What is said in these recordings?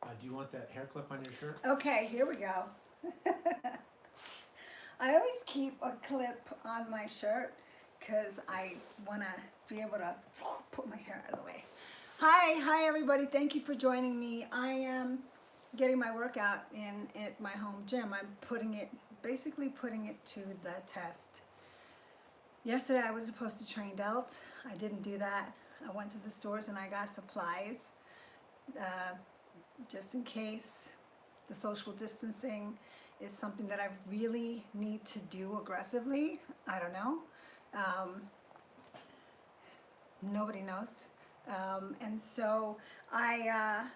Do you want that hair clip on your shirt? Okay, here we go. I always keep a clip on my shirt because I want to be able to put my hair out of the way. Hi everybody. Thank you for joining me. I am getting my workout in at my home gym. I'm basically putting it to the test. Yesterday I was supposed to train delts. I didn't do that. I went to the stores and I got supplies just in case. The social distancing is something that I really need to do aggressively. I don't know. Nobody knows. And so I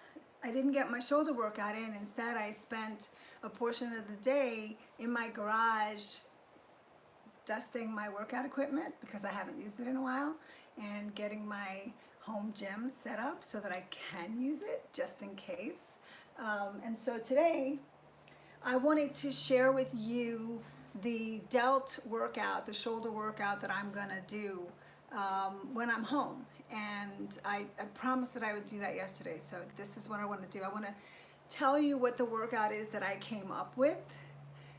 didn't get my shoulder workout in. Instead, I spent a portion of the day in my garage dusting my workout equipment because I haven't used it in a while, and getting my home gym set up so that I can use it just in case. And so today I wanted to share with you the delt workout, the shoulder workout that I'm gonna do when I'm home. And I promised that I would do that yesterday, so this is what I want to do. I want to tell you what the workout is that I came up with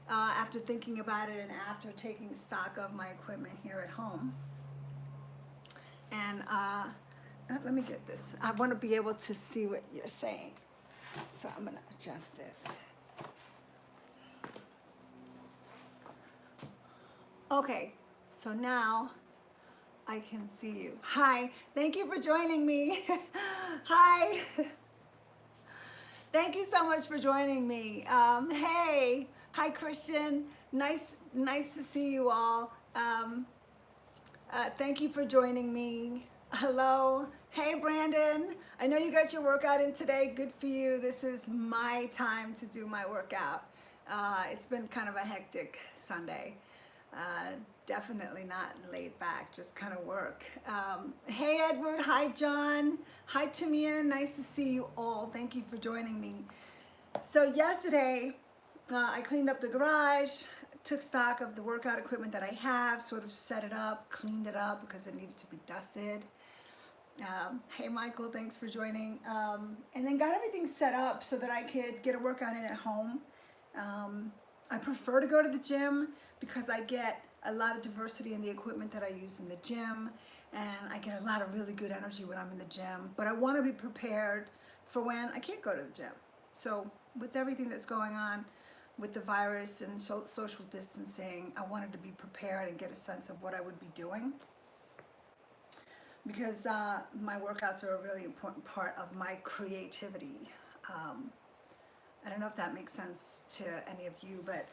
after thinking about it and after taking stock of my equipment here at home. And let me get this. I want to be able to see what you're saying. So I'm going to adjust this. Okay, so now I can see you. Hi, thank you for joining me. Hi. Thank you so much for joining me. Hey, hi Christian. Nice to see you all. Thank you for joining me. Hello. Hey Brandon, I know you got your workout in today. Good for you. This is my time to do my workout. It's been kind of a hectic Sunday. Definitely not laid back, just kind of work. Hey Edward, hi John, hi Tamia, nice to see you all. Thank you for joining me. So yesterday, I cleaned up the garage, took stock of the workout equipment that I have, sort of set it up, cleaned it up because it needed to be dusted. Hey Michael, thanks for joining. And then got everything set up so that I could get a workout in at home. I prefer to go to the gym because I get a lot of diversity in the equipment that I use in the gym, and I get a lot of really good energy when I'm in the gym, but I want to be prepared for when I can't go to the gym. So with everything that's going on with the virus and social distancing, I wanted to be prepared and get a sense of what I would be doing, because my workouts are a really important part of my creativity. I don't know if that makes sense to any of you, but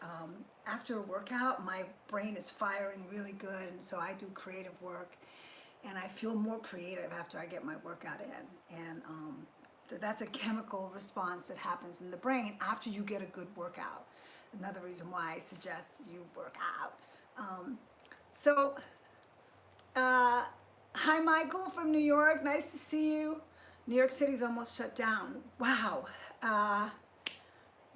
after a workout, my brain is firing really good, and so I do creative work, and I feel more creative after I get my workout in. And that's a chemical response that happens in the brain after you get a good workout. Another reason why I suggest you work out. Hi Michael from New York, nice to see you. New York City's almost shut down. Wow.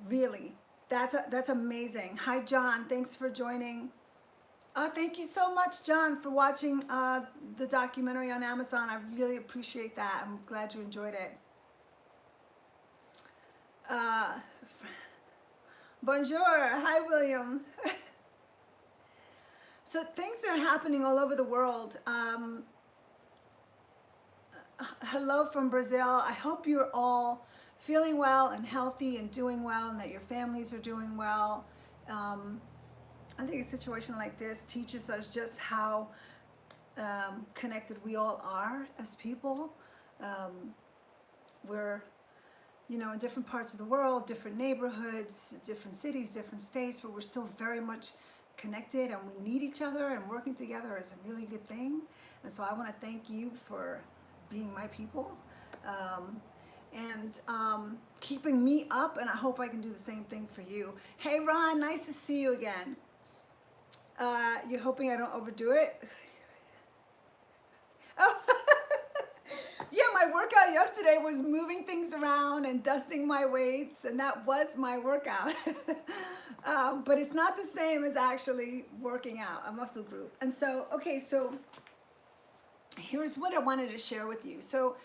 Really, that's amazing. Hi John, thanks for joining. Thank you so much John for watching the documentary on Amazon. I really appreciate that. I'm glad you enjoyed it. Bonjour, hi William. So things are happening all over the world. Hello from Brazil. I hope you're all feeling well and healthy and doing well, and that your families are doing well. I think a situation like this teaches us just how connected we all are as people. We're, you know, in different parts of the world, different neighborhoods, different cities, different states, but we're still very much connected, and we need each other, and working together is a really good thing. And so I want to thank you for being my people. And keeping me up, and I hope I can do the same thing for you. Hey Ron, nice to see you again. You're hoping I don't overdo it? Oh, yeah, my workout yesterday was moving things around and dusting my weights, and that was my workout. But it's not the same as actually working out a muscle group. And so, okay, so here's what I wanted to share with you. So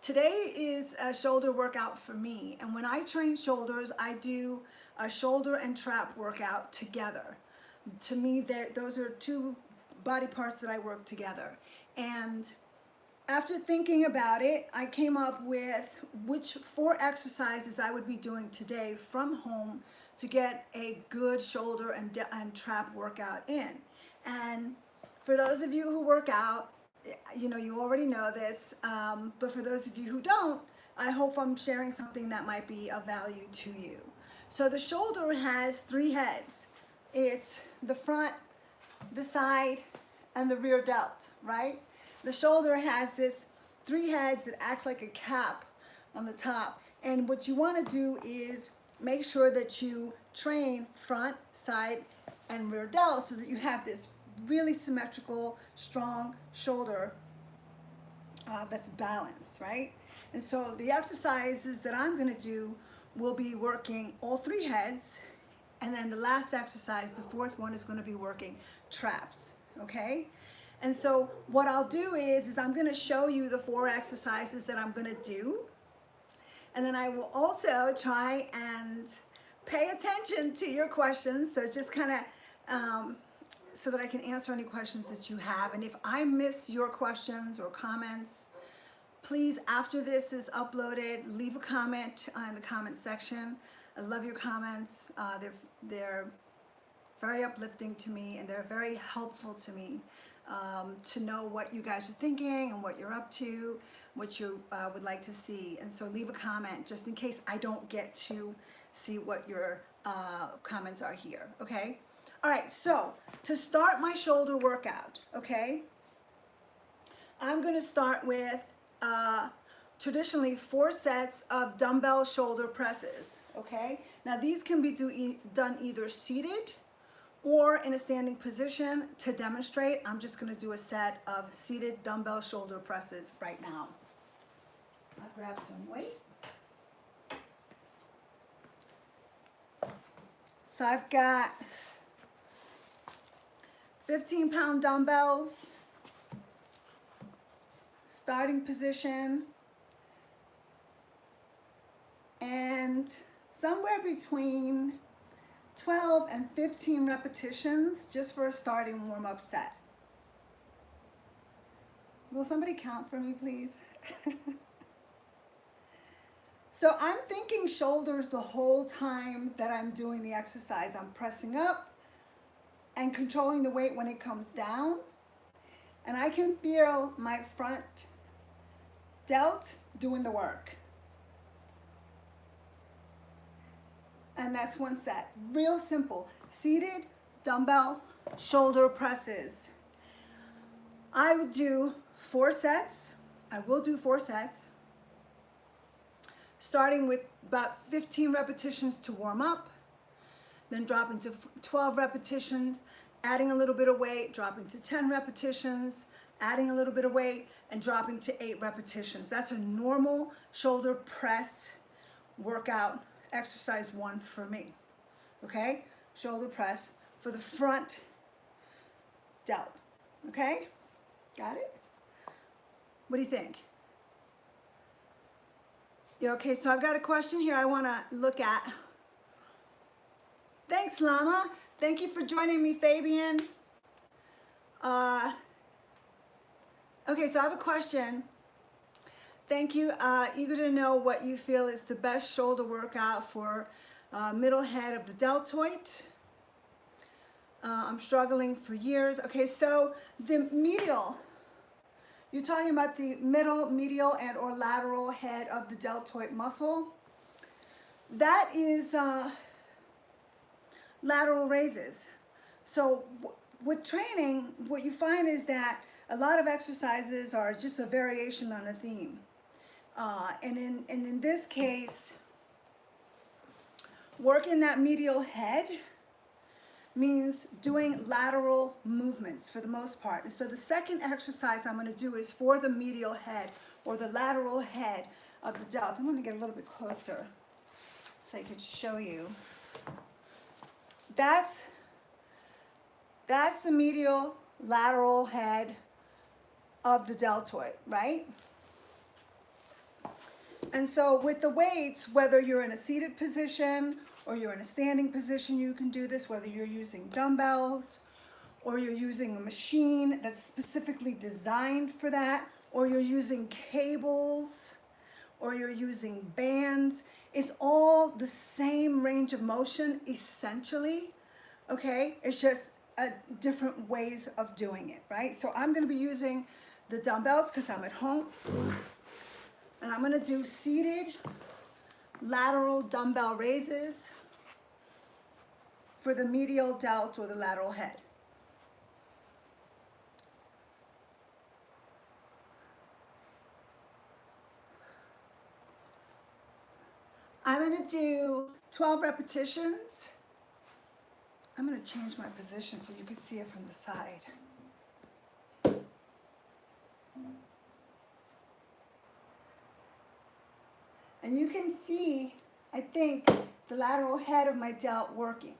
Today is a shoulder workout for me, and when I train shoulders, I do a shoulder and trap workout together. To me, those are two body parts that I work together. And after thinking about it, I came up with which 4 exercises I would be doing today from home to get a good shoulder and trap workout in. And for those of you who work out, you know, you already know this, but for those of you who don't, I hope I'm sharing something that might be of value to you. So the shoulder has 3 heads. It's the front, the side, and the rear delt, right? The shoulder has this 3 heads that acts like a cap on the top. And what you want to do is make sure that you train front, side, and rear delt so that you have this really symmetrical, strong shoulder that's balanced, right? And so the exercises that I'm going to do will be working all 3 heads, and then the last exercise, the 4th one, is going to be working traps, okay? And so what I'll do is I'm going to show you the 4 exercises that I'm going to do, and then I will also try and pay attention to your questions, so just kind of so that I can answer any questions that you have. And if I miss your questions or comments, please, after this is uploaded, leave a comment in the comment section. I love your comments. They're very uplifting to me, and they're very helpful to me to know what you guys are thinking and what you're up to, what you would like to see. And so leave a comment just in case I don't get to see what your comments are here, okay? All right, so to start my shoulder workout, okay, I'm going to start with traditionally 4 sets of dumbbell shoulder presses, okay? Now these can be done either seated or in a standing position. To demonstrate, I'm just going to do a set of seated dumbbell shoulder presses right now. I'll grab some weight. So I've got 15-pound dumbbells, starting position, and somewhere between 12 and 15 repetitions just for a starting warm-up set. Will somebody count for me, please? So I'm thinking shoulders the whole time that I'm doing the exercise. I'm pressing up and controlling the weight when it comes down. And I can feel my front delt doing the work. And that's 1 set. Real simple. Seated dumbbell shoulder presses. I would do 4 sets. I will do 4 sets. Starting with about 15 repetitions to warm up. Then dropping to 12 repetitions, adding a little bit of weight, dropping to 10 repetitions, adding a little bit of weight, and dropping to 8 repetitions. That's a normal shoulder press workout, exercise 1 for me, okay? Shoulder press for the front delt, okay? Got it? What do you think? Yeah, okay, so I've got a question here I want to look at. Thanks, Lama. Thank you for joining me, Fabian. Okay, so I have a question. Thank you. Eager to know what you feel is the best shoulder workout for middle head of the deltoid. I'm struggling for years. Okay, so the medial, you're talking about the middle, medial, and or lateral head of the deltoid muscle. That is lateral raises. So with training, what you find is that a lot of exercises are just a variation on a theme. And in this case, working that medial head means doing lateral movements for the most part. And so the second exercise I'm going to do is for the medial head or the lateral head of the delt. I'm going to get a little bit closer so I can show you. That's the medial lateral head of the deltoid, right? And so with the weights, whether you're in a seated position or you're in a standing position, you can do this, whether you're using dumbbells or you're using a machine that's specifically designed for that, or you're using cables, or you're using bands. It's all the same range of motion, essentially, okay? It's just different ways of doing it, right? So I'm gonna be using the dumbbells because I'm at home. And I'm gonna do seated lateral dumbbell raises for the medial delt or the lateral head. I'm gonna do 12 repetitions. I'm gonna change my position so you can see it from the side. And you can see, I think, the lateral head of my delt working.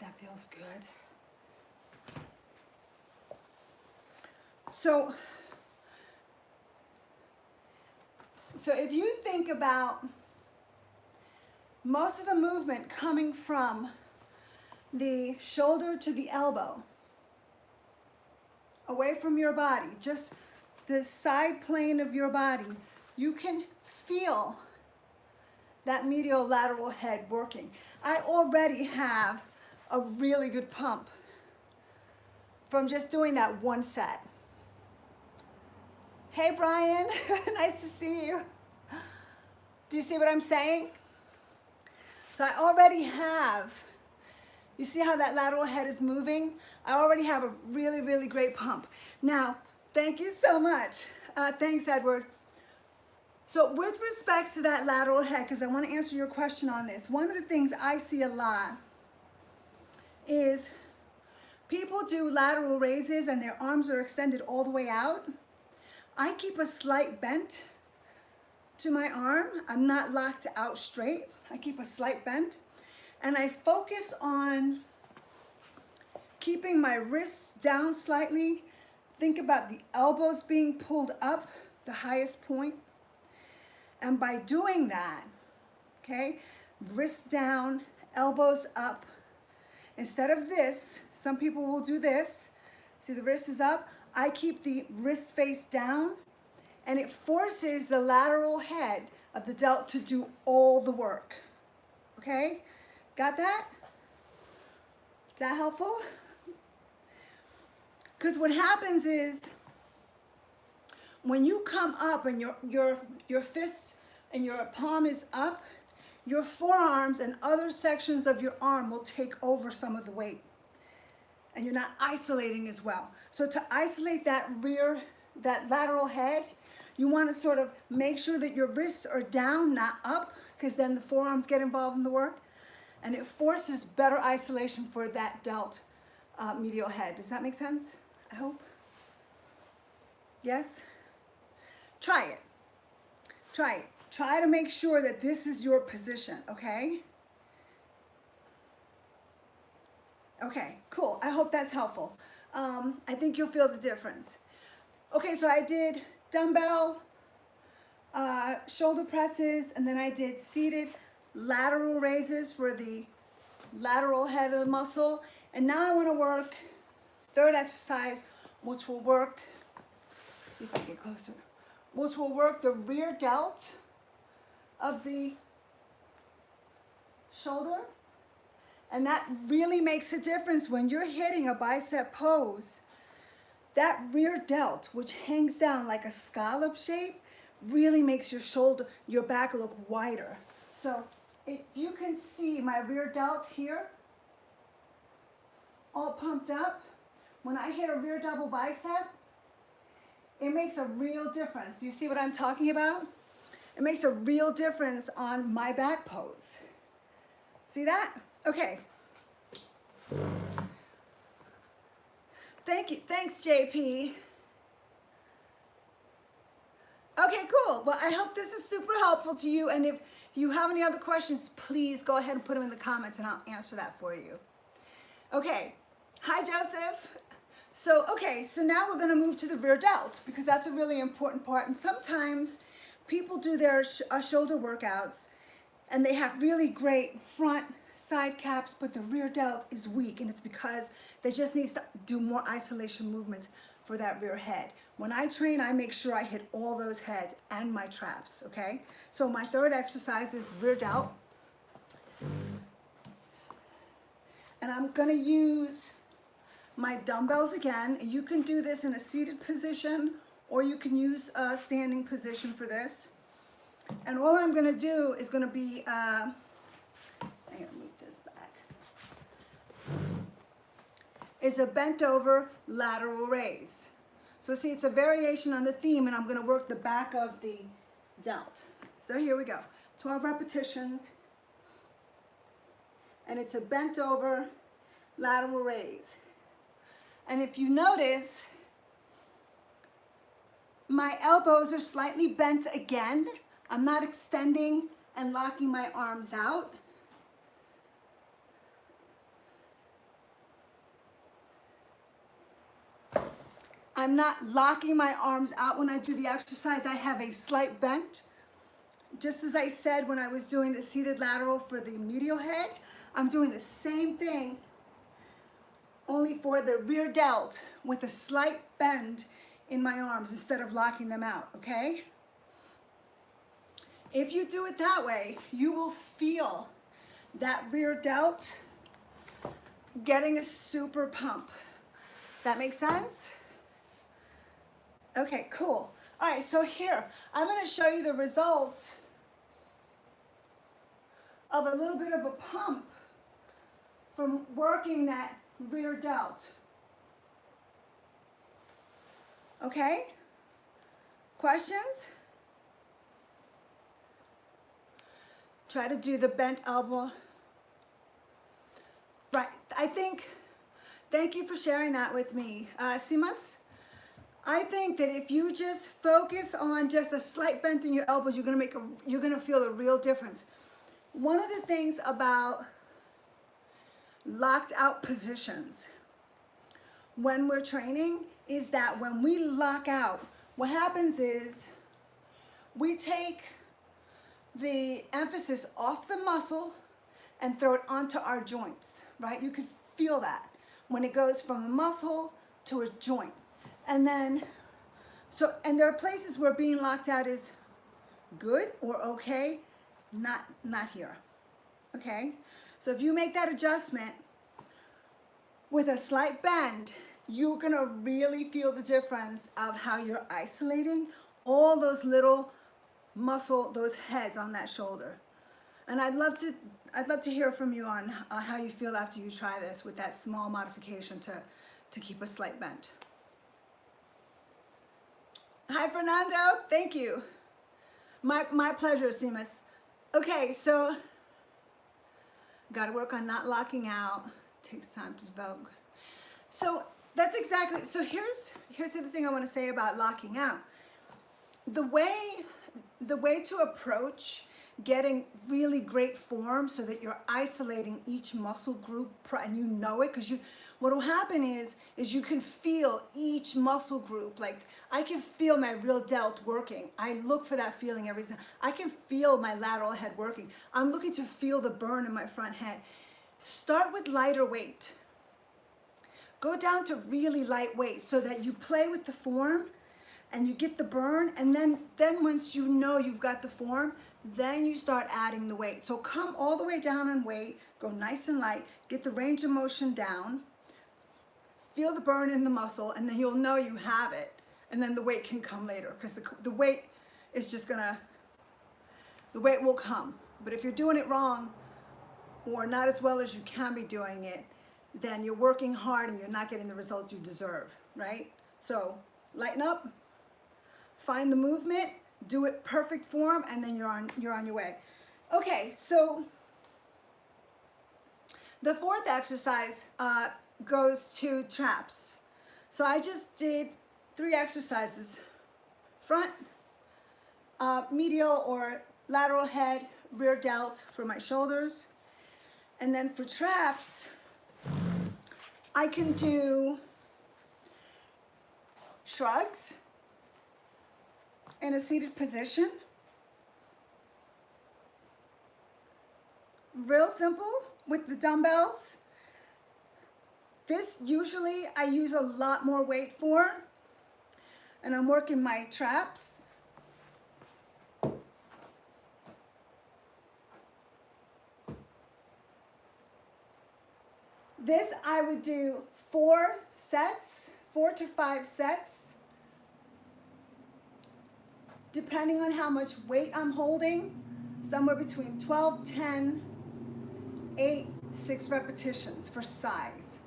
That feels good. So if you think about most of the movement coming from the shoulder to the elbow, away from your body, just the side plane of your body, you can feel that medial lateral head working. I already have a really good pump from just doing that one set. Hey Brian, nice to see you. Do you see what I'm saying? So I already have, you see how that lateral head is moving? I already have a really, really great pump. Now, thank you so much. Thanks, Edward. So with respect to that lateral head, because I want to answer your question on this, one of the things I see a lot is people do lateral raises and their arms are extended all the way out. I keep a slight bent to my arm. I'm not locked out straight. I keep a slight bend. And I focus on keeping my wrists down slightly. Think about the elbows being pulled up, the highest point. And by doing that, okay, wrists down, elbows up. Instead of this, some people will do this. See, the wrist is up. I keep the wrist face down, and it forces the lateral head of the delt to do all the work. Okay? Got that? Is that helpful? Because what happens is when you come up and your fist and your palm is up, your forearms and other sections of your arm will take over some of the weight. And you're not isolating as well. So to isolate that lateral head, you want to sort of make sure that your wrists are down, not up, because then the forearms get involved in the work. And it forces better isolation for that delt medial head. Does that make sense? I hope. Yes? Try it. Try it. Try to make sure that this is your position, okay? Okay, cool. I hope that's helpful. I think you'll feel the difference. Okay, so I did dumbbell shoulder presses, and then I did seated lateral raises for the lateral head of the muscle. And now I want to work third exercise, which will work, see if I can get closer, which will work the rear delt of the shoulder. And that really makes a difference when you're hitting a bicep pose. That rear delt, which hangs down like a scallop shape, really makes your shoulder, your back look wider. So if you can see my rear delt here, all pumped up, when I hit a rear double bicep, it makes a real difference. Do you see what I'm talking about? It makes a real difference on my back pose. See that? Okay. Thank you. Thanks, JP. Okay, cool. Well, I hope this is super helpful to you. And if you have any other questions, please go ahead and put them in the comments and I'll answer that for you. Okay. Hi, Joseph. So, okay, so now we're gonna move to the rear delt because that's a really important part. And sometimes people do their shoulder workouts and they have really great front side caps, but the rear delt is weak, and it's because they just need to do more isolation movements for that rear head. When I train, I make sure I hit all those heads and my traps, okay? So my third exercise is rear delt. And I'm gonna use my dumbbells again. You can do this in a seated position, or you can use a standing position for this. And all I'm gonna do is gonna be, I'm gonna move this back, is a bent over lateral raise. So see, it's a variation on the theme, and I'm gonna work the back of the delt. So here we go, 12 repetitions, and it's a bent over lateral raise. And if you notice, my elbows are slightly bent again. I'm not extending and locking my arms out. I'm not locking my arms out when I do the exercise. I have a slight bend. Just as I said when I was doing the seated lateral for the medial head, I'm doing the same thing, only for the rear delt with a slight bend in my arms instead of locking them out, okay? If you do it that way, you will feel that rear delt getting a super pump. That makes sense? Okay, cool. All right, so here, I'm gonna show you the results of a little bit of a pump from working that rear delt. Okay? Questions? Try to do the bent elbow. Right, thank you for sharing that with me. Simas? I think that if you just focus on just a slight bend in your elbows, you're gonna feel a real difference. One of the things about locked out positions when we're training is that when we lock out, what happens is we take the emphasis off the muscle and throw it onto our joints, right? You can feel that when it goes from a muscle to a joint. And then, and there are places where being locked out is good or okay, not here, okay? So if you make that adjustment with a slight bend, you're gonna really feel the difference of how you're isolating all those little muscle, those heads on that shoulder. And I'd love to hear from you on how you feel after you try this with that small modification to keep a slight bend. Hi, Fernando. Thank you. My pleasure, Simas. Okay, so got to work on not locking out. Takes time to develop. So that's exactly. So here's the other thing I want to say about locking out. The way to approach getting really great form so that you're isolating each muscle group and you know it, because what will happen is you can feel each muscle group. Like I can feel my real delt working. I look for that feeling every time. I can feel my lateral head working. I'm looking to feel the burn in my front head. Start with lighter weight. Go down to really light weight so that you play with the form and you get the burn, and then once you know you've got the form, then you start adding the weight. So come all the way down on weight, go nice and light, get the range of motion down, feel the burn in the muscle, and then you'll know you have it. And then the weight can come later, because the weight is just gonna, the weight will come. But if you're doing it wrong or not as well as you can be doing it, then you're working hard and you're not getting the results you deserve, right? So lighten up, find the movement, do it perfect form, and then you're on your way. Okay, so the fourth exercise goes to traps. So I just did 3 exercises: front, medial or lateral head, rear delt for my shoulders. And then for traps, I can do shrugs in a seated position. Real simple with the dumbbells. This usually I use a lot more weight for, and I'm working my traps. This I would do 4 sets, 4 to 5 sets, depending on how much weight I'm holding, somewhere between 12, 10, 8, 6 repetitions for size.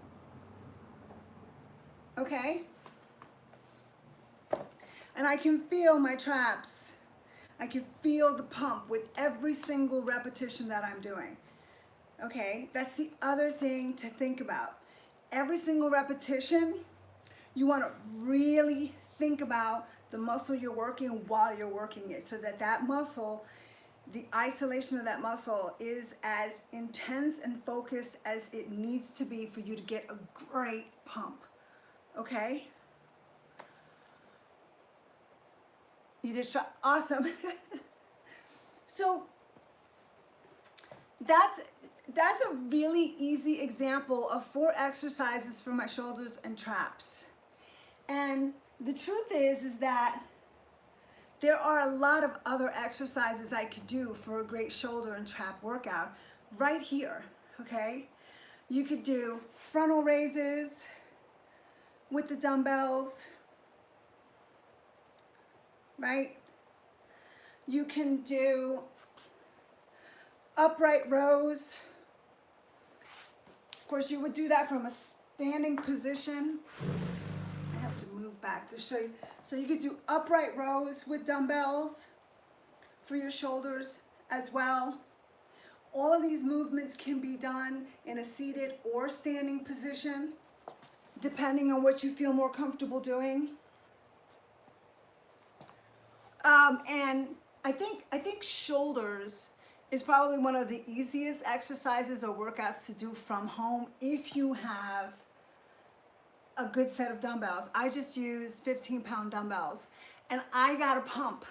Okay? And I can feel my traps. I can feel the pump with every single repetition that I'm doing. Okay, that's the other thing to think about. Every single repetition, you want to really think about the muscle you're working while you're working it, so that that muscle, the isolation of that muscle is as intense and focused as it needs to be for you to get a great pump. Okay? You just try, awesome. So that's a really easy example of 4 exercises for my shoulders and traps. And the truth is that there are a lot of other exercises I could do for a great shoulder and trap workout right here, okay? You could do frontal raises with the dumbbells, right? You can do upright rows. Of course, you would do that from a standing position. I have to move back to show you. So you could do upright rows with dumbbells for your shoulders as well. All of these movements can be done in a seated or standing position, depending on what you feel more comfortable doing. And I think shoulders is probably one of the easiest exercises or workouts to do from home if you have a good set of dumbbells. I just use 15-pound dumbbells, and I got a pump.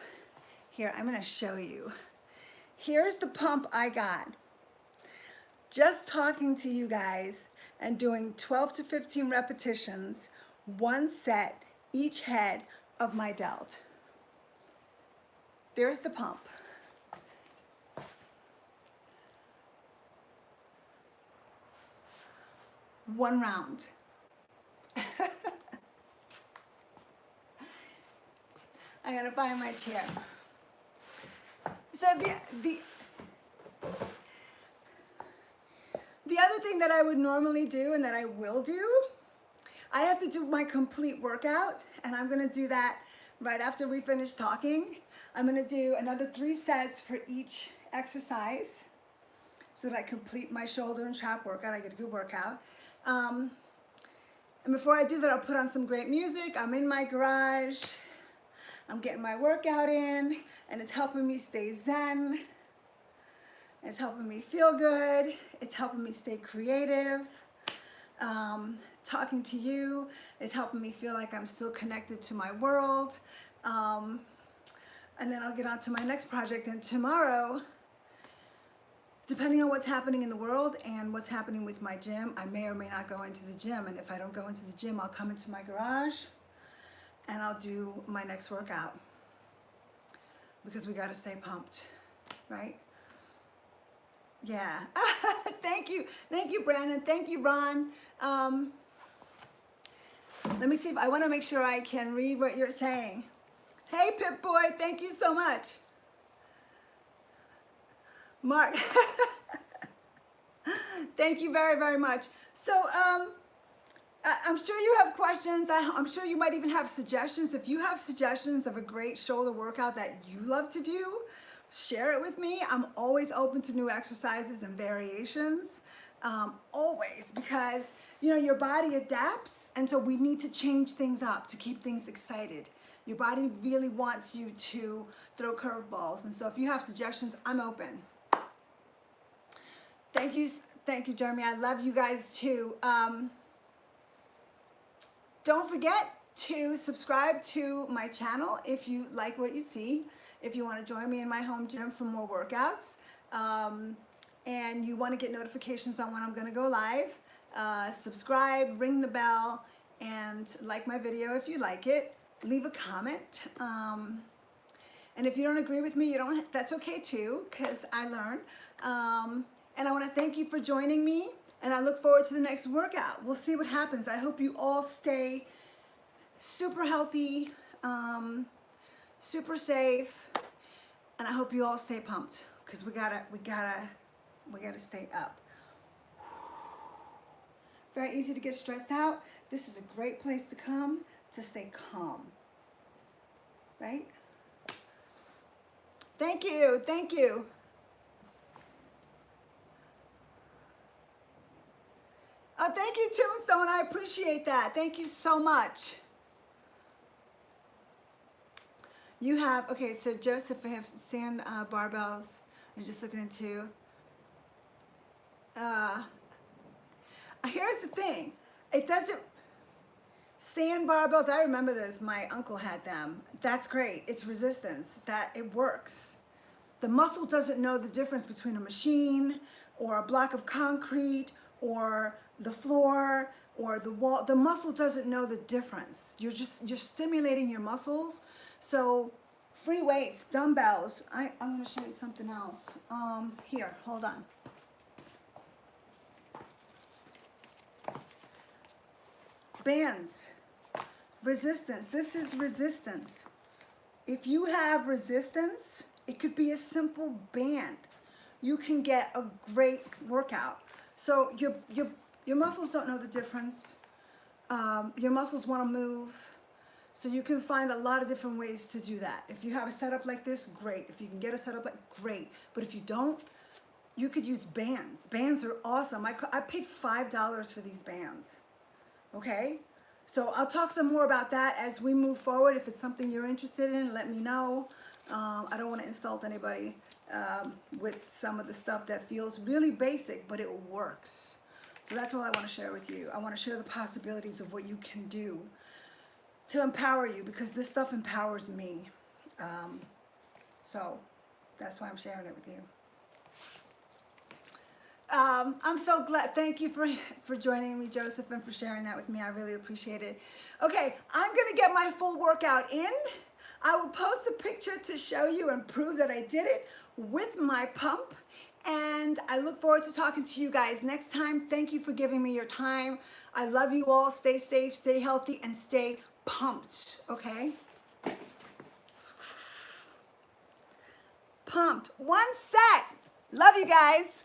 Here, I'm gonna show you. Here's the pump I got. Just talking to you guys and doing 12 to 15 repetitions, 1 set each head of my delt. There's the pump. One round. I gotta find my chair. So the other thing that I would normally do and that I will do, I have to do my complete workout, and I'm gonna do that right after we finish talking. I'm gonna do another 3 sets for each exercise so that I complete my shoulder and trap workout. I get a good workout. And before I do that, I'll put on some great music. I'm in my garage. I'm getting my workout in, and it's helping me stay zen. It's helping me feel good. It's helping me stay creative. Talking to you is helping me feel like I'm still connected to my world. And then I'll get on to my next project. And tomorrow, depending on what's happening in the world and what's happening with my gym, I may or may not go into the gym. And if I don't go into the gym, I'll come into my garage and I'll do my next workout, because we got to stay pumped, right? Yeah. Thank you, Brandon. Thank you, Ron. Let me see if I want to make sure I can read what you're saying. Hey, Pip Boy, thank you so much. Mark, thank you very, very much. So, I'm sure you have questions. I'm sure you might even have suggestions. If you have suggestions of a great shoulder workout that you love to do, share it with me. I'm always open to new exercises and variations, always, because your body adapts, and so we need to change things up to keep things excited. Your body really wants you to throw curveballs, and so if you have suggestions, I'm open. Thank you, Jeremy. I love you guys too. Don't forget to subscribe to my channel if you like what you see, if you want to join me in my home gym for more workouts, and you want to get notifications on when I'm going to go live. Subscribe, ring the bell, and like my video if you like it. Leave a comment. And if you don't agree with me, that's okay too, because I learn. And I want to thank you for joining me, and I look forward to the next workout. We'll see what happens. I hope you all stay super healthy, super safe, and I hope you all stay pumped, because we gotta stay up. Very easy to get stressed out. This is a great place to come to stay calm, right? Thank you, thank you. Oh, thank you, Tombstone. I appreciate that. Thank you so much. You have, okay, so Joseph, I have sand barbells. I'm just looking into. Here's the thing. It doesn't, sand barbells, I remember those. My uncle had them. That's great. It's resistance. It works. The muscle doesn't know the difference between a machine or a block of concrete or the floor or the wall. The muscle doesn't know the difference. You're stimulating your muscles. So free weights, dumbbells. I'm going to show you something else. Here, hold on. Bands, resistance. This is resistance. If you have resistance, it could be a simple band. You can get a great workout. So your muscles don't know the difference. Your muscles want to move. So you can find a lot of different ways to do that. If you have a setup like this, great. If you can get a setup like, great. But if you don't, you could use bands. Bands are awesome. I paid $5 for these bands. Okay? So I'll talk some more about that as we move forward. If it's something you're interested in, let me know. I don't want to insult anybody with some of the stuff that feels really basic, but it works. So that's what I want to share with you. I want to share the possibilities of what you can do to empower you, because this stuff empowers me. So that's why I'm sharing it with you. I'm so glad. Thank you for joining me, Joseph, and for sharing that with me. I really appreciate it. Okay, I'm going to get my full workout in. I will post a picture to show you and prove that I did it with my pump. And I look forward to talking to you guys next time. Thank you for giving me your time. I love you all. Stay safe, stay healthy, and stay pumped, okay? Pumped. One set. Love you guys.